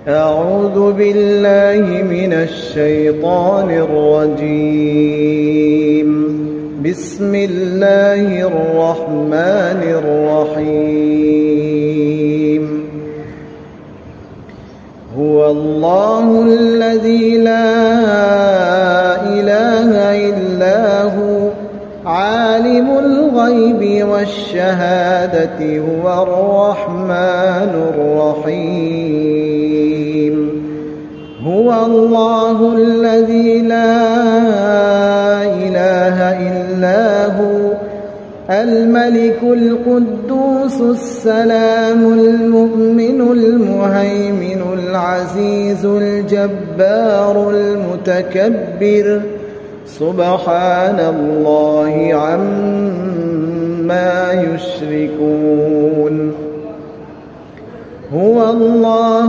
أعوذ بالله من الشيطان الرجيم. بسم الله الرحمن الرحيم. هو الله الذي لا إله إلا هو عالم الغيب والشهادة هو الرحمن الرحيم. هو الله الذي لا إله إلا هو الملك القدوس السلام المؤمن المهيمن العزيز الجبار المتكبر سبحان الله عما يشركون. هو الله